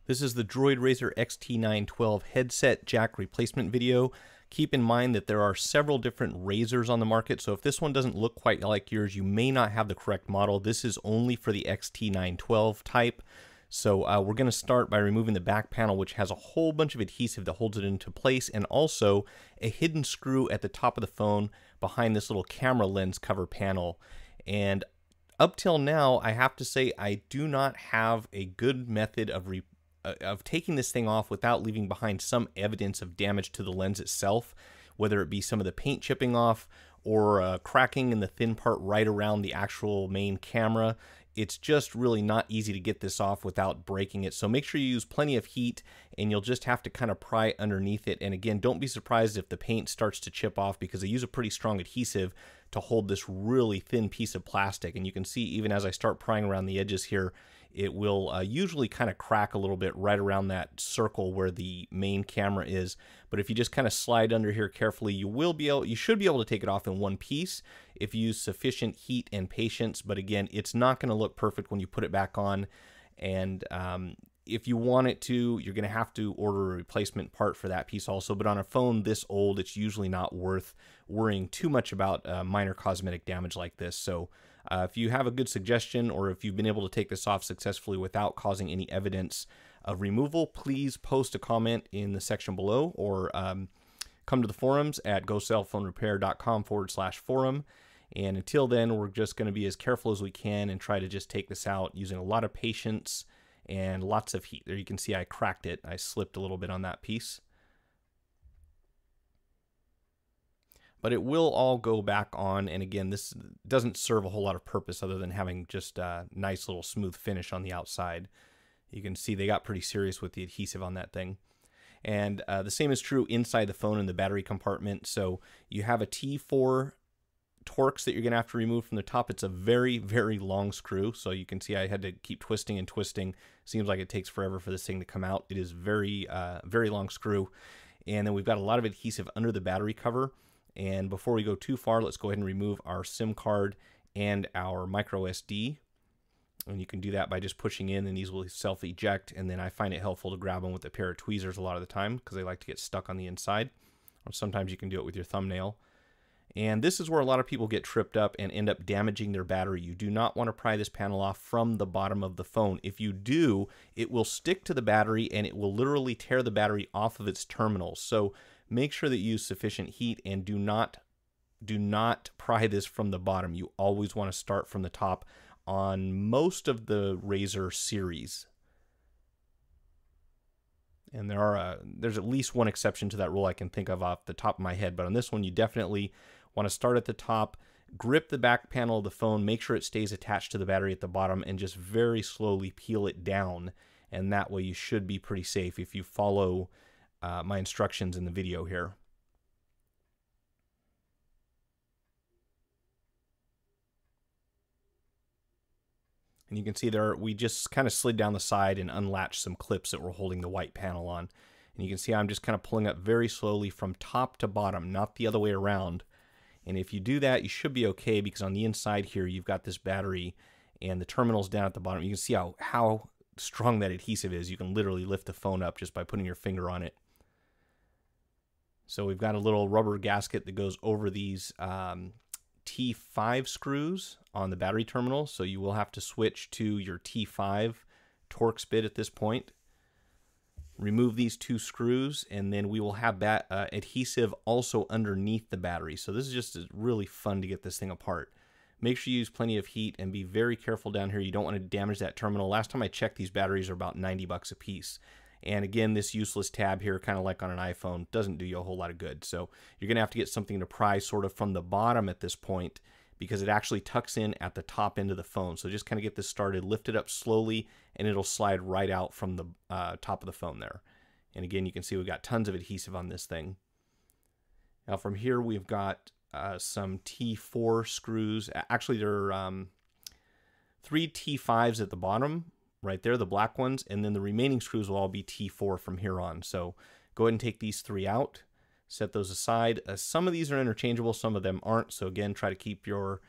This is the Droid Razr XT912 headset jack replacement video. Keep in mind that there are several different Razrs on the market, so if this one doesn't look quite like yours, you may not have the correct model. This is only for the XT912 type. So we're going to start by removing the back panel, which has a whole bunch of adhesive that holds it into place, and also a hidden screw at the top of the phone behind this little camera lens cover panel. And up till now, I have to say I do not have a good method of taking this thing off without leaving behind some evidence of damage to the lens itself, whether it be some of the paint chipping off or cracking in the thin part right around the actual main camera. It's just really not easy to get this off without breaking it. So make sure you use plenty of heat, and you'll just have to kind of pry underneath it. And again, don't be surprised if the paint starts to chip off, because they use a pretty strong adhesive to hold this really thin piece of plastic. And you can see even as I start prying around the edges here, it will usually kind of crack a little bit right around that circle where the main camera is. But if you just kind of slide under here carefully, you should be able to take it off in one piece if you use sufficient heat and patience. But again, it's not going to look perfect when you put it back on. And if you want it to, you're going to have to order a replacement part for that piece also. But on a phone this old, it's usually not worth worrying too much about minor cosmetic damage like this. So if you have a good suggestion, or if you've been able to take this off successfully without causing any evidence of removal, please post a comment in the section below, or come to the forums at gocellphonerepair.com/forum. And until then, we're just going to be as careful as we can and try to just take this out using a lot of patience and lots of heat. There you can see I cracked it. I slipped a little bit on that piece. But it will all go back on, and again, this doesn't serve a whole lot of purpose other than having just a nice little smooth finish on the outside. You can see they got pretty serious with the adhesive on that thing. And the same is true inside the phone in the battery compartment. So you have a T4 Torx that you're going to have to remove from the top. It's a very, very long screw, so you can see I had to keep twisting and twisting. Seems like it takes forever for this thing to come out. It is very, very long screw. And then we've got a lot of adhesive under the battery cover. And before we go too far, let's go ahead and remove our SIM card and our micro SD. And you can do that by just pushing in, and these will self-eject. And then I find it helpful to grab them with a pair of tweezers a lot of the time, because they like to get stuck on the inside. Or sometimes you can do it with your thumbnail. And this is where a lot of people get tripped up and end up damaging their battery. You do not want to pry this panel off from the bottom of the phone. If you do, it will stick to the battery, and it will literally tear the battery off of its terminals. So make sure that you use sufficient heat, and do not pry this from the bottom. You always want to start from the top on most of the Razr series. And there's at least one exception to that rule I can think of off the top of my head. But on this one, you definitely want to start at the top, grip the back panel of the phone, make sure it stays attached to the battery at the bottom, and just very slowly peel it down. And that way you should be pretty safe if you follow my instructions in the video here. And you can see there, we just kind of slid down the side and unlatched some clips that were holding the white panel on. And you can see I'm just kind of pulling up very slowly from top to bottom, not the other way around. And if you do that, you should be okay, because on the inside here, you've got this battery and the terminals down at the bottom. You can see how strong that adhesive is. You can literally lift the phone up just by putting your finger on it. So we've got a little rubber gasket that goes over these T5 screws on the battery terminal. So you will have to switch to your T5 Torx bit at this point. Remove these two screws, and then we will have adhesive also underneath the battery. So this is just really fun to get this thing apart. Make sure you use plenty of heat and be very careful down here. You don't want to damage that terminal. Last time I checked, these batteries are about 90 bucks a piece. And again, this useless tab here, kind of like on an iPhone, doesn't do you a whole lot of good. So you're going to have to get something to pry sort of from the bottom at this point, because it actually tucks in at the top end of the phone. So just kind of get this started, lift it up slowly, and it'll slide right out from the top of the phone there. And again, you can see we've got tons of adhesive on this thing. Now from here, we've got some T4 screws. Actually, there are 3 T5s at the bottom, right there, the black ones, and then the remaining screws will all be T4 from here on. So go ahead and take these 3 out, set those aside. Some of these are interchangeable, some of them aren't. So again, try to keep your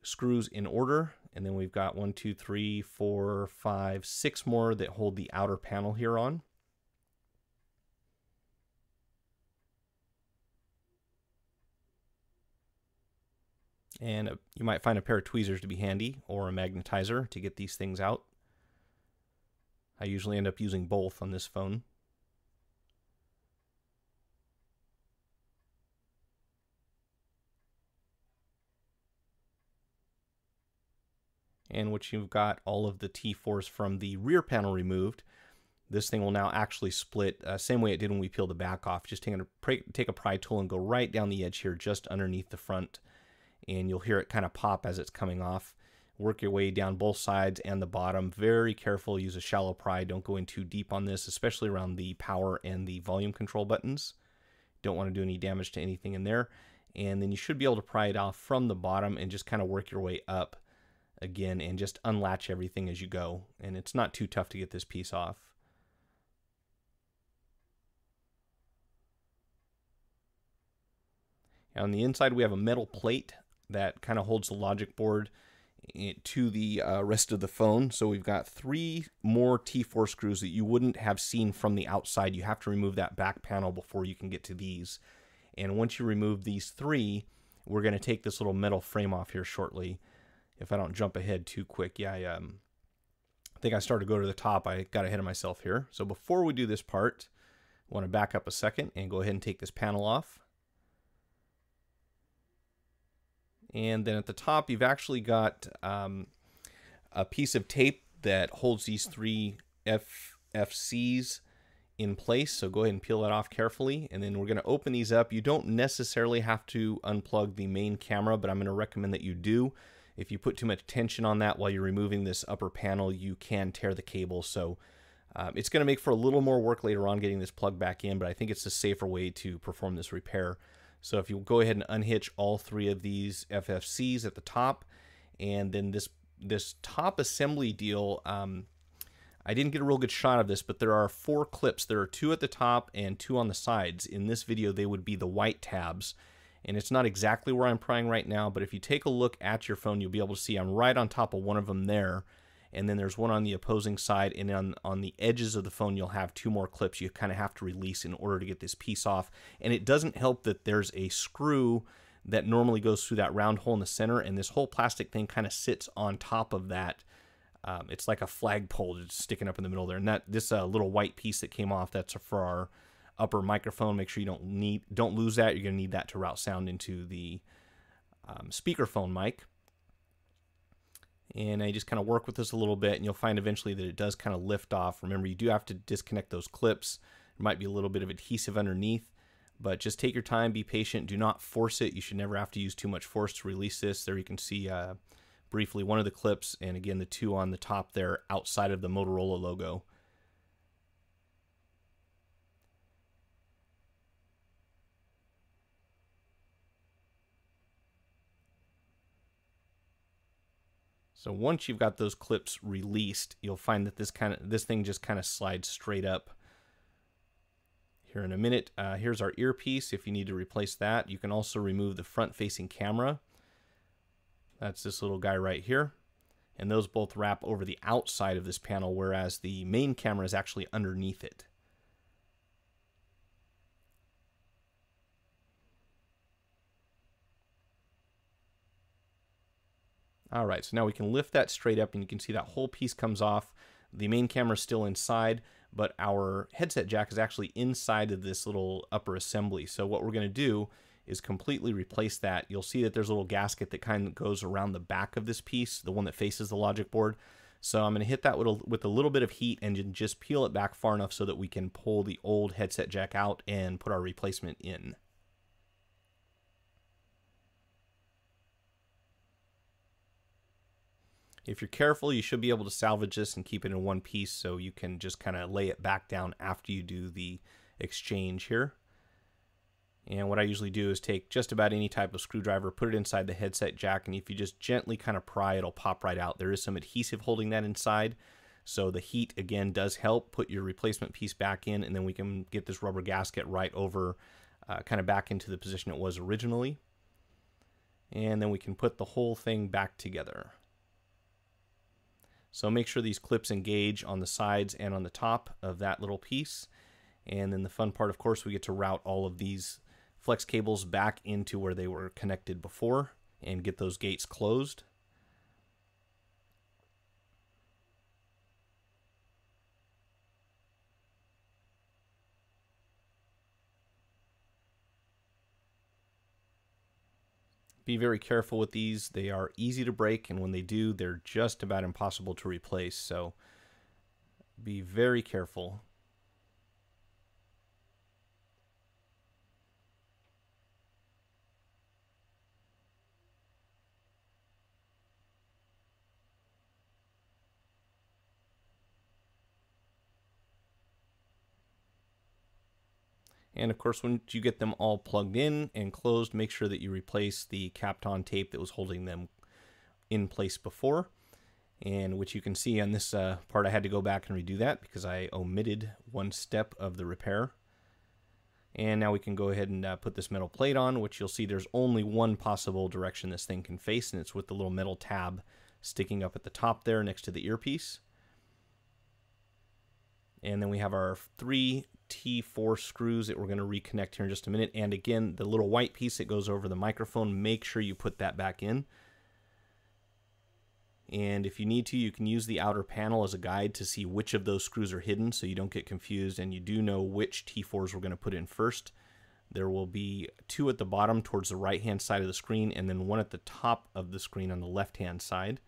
screws in order, and then we've got 1, 2, 3, 4, 5, 6 more that hold the outer panel here on. And you might find a pair of tweezers to be handy, or a magnetizer to get these things out. I usually end up using both on this phone. And once you've got all of the T4s from the rear panel removed, this thing will now actually split, same way it did when we peeled the back off. Just take a pry tool and go right down the edge here, just underneath the front, and you'll hear it kind of pop as it's coming off. Work your way down both sides and the bottom. Very careful, use a shallow pry. Don't go in too deep on this, especially around the power and the volume control buttons. Don't want to do any damage to anything in there. And then you should be able to pry it off from the bottom and just kind of work your way up again and just unlatch everything as you go. And it's not too tough to get this piece off. On the inside, we have a metal plate that kind of holds the logic board to the rest of the phone. So we've got 3 more T4 screws that you wouldn't have seen from the outside. You have to remove that back panel before you can get to these. And once you remove these 3, we're going to take this little metal frame off here shortly. If I don't jump ahead too quick. Yeah, I think I started to go to the top. I got ahead of myself here. So before we do this part, I want to back up a second and go ahead and take this panel off. And then at the top, you've actually got a piece of tape that holds these 3 FFCs in place. So go ahead and peel that off carefully. And then we're going to open these up. You don't necessarily have to unplug the main camera, but I'm going to recommend that you do. If you put too much tension on that while you're removing this upper panel, you can tear the cable. So it's going to make for a little more work later on getting this plug back in, but I think it's a safer way to perform this repair. So if you go ahead and unhitch all 3 of these FFCs at the top, and then this top assembly deal, I didn't get a real good shot of this, but there are 4 clips. There are 2 at the top and 2 on the sides. In this video, they would be the white tabs. And it's not exactly where I'm prying right now, but if you take a look at your phone, you'll be able to see I'm right on top of one of them there. And then there's one on the opposing side, and on the edges of the phone, you'll have 2 more clips you kind of have to release in order to get this piece off. And it doesn't help that there's a screw that normally goes through that round hole in the center, and this whole plastic thing kind of sits on top of that. It's like a flagpole just sticking up in the middle there. And this little white piece that came off, that's for our upper microphone. Make sure you don't lose that. You're going to need that to route sound into the speakerphone mic. And I just kind of work with this a little bit, and you'll find eventually that it does kind of lift off. Remember, you do have to disconnect those clips. There might be a little bit of adhesive underneath, but just take your time, be patient, do not force it. You should never have to use too much force to release this. There you can see briefly one of the clips, and again the 2 on the top there outside of the Motorola logo. So once you've got those clips released, you'll find that this thing just kind of slides straight up here in a minute. Here's our earpiece. If you need to replace that, you can also remove the front-facing camera. That's this little guy right here. And those both wrap over the outside of this panel, whereas the main camera is actually underneath it. All right, so now we can lift that straight up, and you can see that whole piece comes off. The main camera is still inside, but our headset jack is actually inside of this little upper assembly. So what we're going to do is completely replace that. You'll see that there's a little gasket that kind of goes around the back of this piece, the one that faces the logic board. So I'm going to hit that with a little bit of heat and just peel it back far enough so that we can pull the old headset jack out and put our replacement in. If you're careful, you should be able to salvage this and keep it in one piece, so you can just kind of lay it back down after you do the exchange here. And what I usually do is take just about any type of screwdriver, put it inside the headset jack, and if you just gently kind of pry, it'll pop right out. There is some adhesive holding that inside, so the heat again does help. Put your replacement piece back in, and then we can get this rubber gasket right over, kind of back into the position it was originally. And then we can put the whole thing back together. So make sure these clips engage on the sides and on the top of that little piece. And then the fun part, of course, we get to route all of these flex cables back into where they were connected before and get those gates closed. Be very careful with these. They are easy to break, and when they do, they're just about impossible to replace. So be very careful. And of course, once you get them all plugged in and closed, make sure that you replace the Kapton tape that was holding them in place before. And which you can see on this part, I had to go back and redo that because I omitted one step of the repair. And now we can go ahead and put this metal plate on, which you'll see there's only one possible direction this thing can face, and it's with the little metal tab sticking up at the top there next to the earpiece. And then we have our 3 T4 screws that we're going to reconnect here in just a minute. And again, the little white piece that goes over the microphone, make sure you put that back in. And if you need to, you can use the outer panel as a guide to see which of those screws are hidden so you don't get confused and you do know which T4s we're going to put in first. There will be 2 at the bottom towards the right-hand side of the screen and then 1 at the top of the screen on the left-hand side.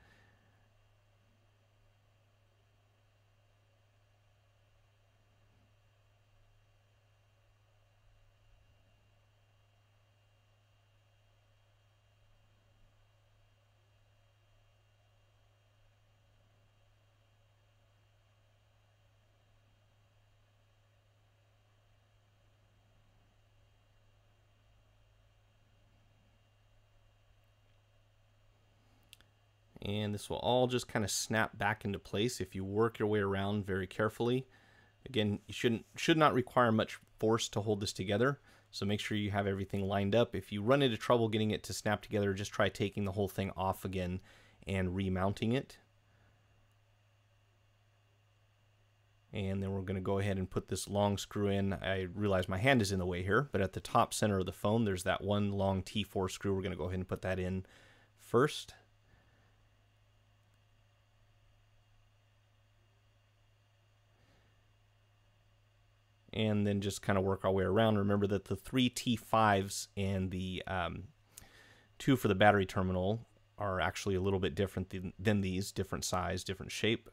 And this will all just kind of snap back into place if you work your way around very carefully. Again, you should not require much force to hold this together, so make sure you have everything lined up. If you run into trouble getting it to snap together, just try taking the whole thing off again and remounting it. And then we're going to go ahead and put this long screw in. I realize my hand is in the way here, but at the top center of the phone, there's that one long T4 screw. We're going to go ahead and put that in first. And then just kind of work our way around. Remember that the 3 T5s and the 2 for the battery terminal are actually a little bit different than these, different size, different shape.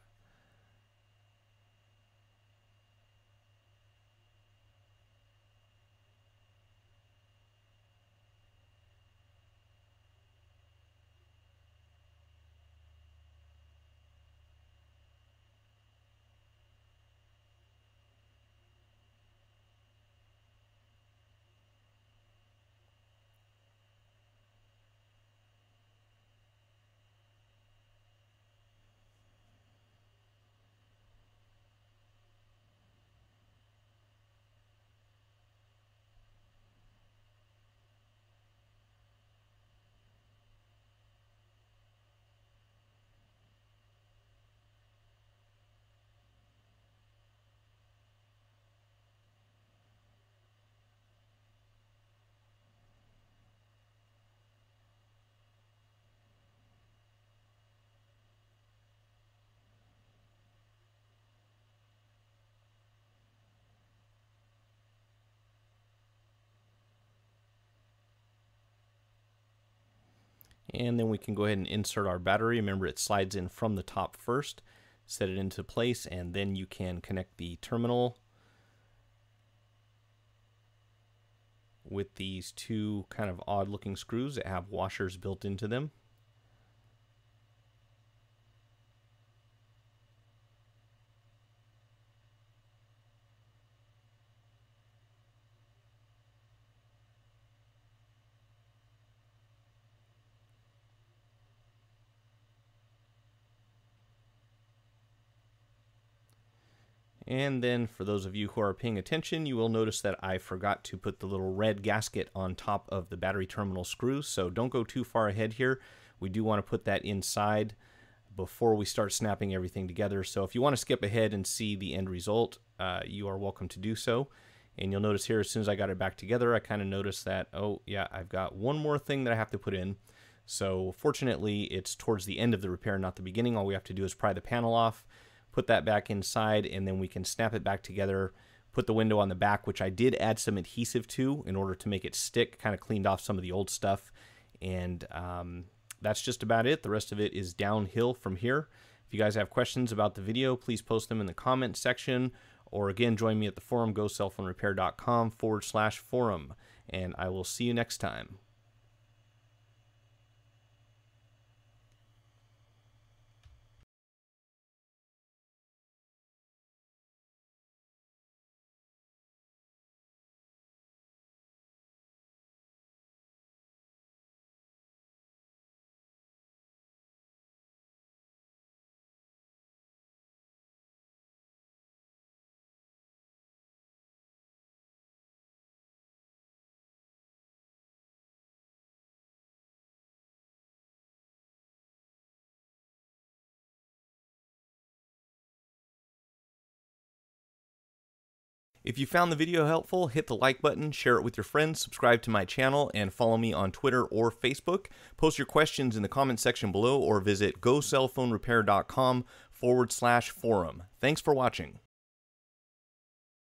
And then we can go ahead and insert our battery. Remember, it slides in from the top first. Set it into place, and then you can connect the terminal with these 2 kind of odd looking screws that have washers built into them. And then for those of you who are paying attention, you will notice that I forgot to put the little red gasket on top of the battery terminal screws, so don't go too far ahead here. We do want to put that inside before we start snapping everything together. So if you want to skip ahead and see the end result, you are welcome to do so. And you'll notice here, as soon as I got it back together, I kind of noticed that, oh yeah, I've got one more thing that I have to put in. So fortunately, it's towards the end of the repair, not the beginning. All we have to do is pry the panel off, put that back inside, and then we can snap it back together, put the window on the back, which I did add some adhesive to in order to make it stick, kind of cleaned off some of the old stuff. And that's just about it. The rest of it is downhill from here. If you guys have questions about the video, please post them in the comment section, or again, join me at the forum, gocellphonerepair.com/forum, and I will see you next time. If you found the video helpful, hit the like button, share it with your friends, subscribe to my channel, and follow me on Twitter or Facebook. Post your questions in the comment section below or visit gocellphonerepair.com/forum. Thanks for watching.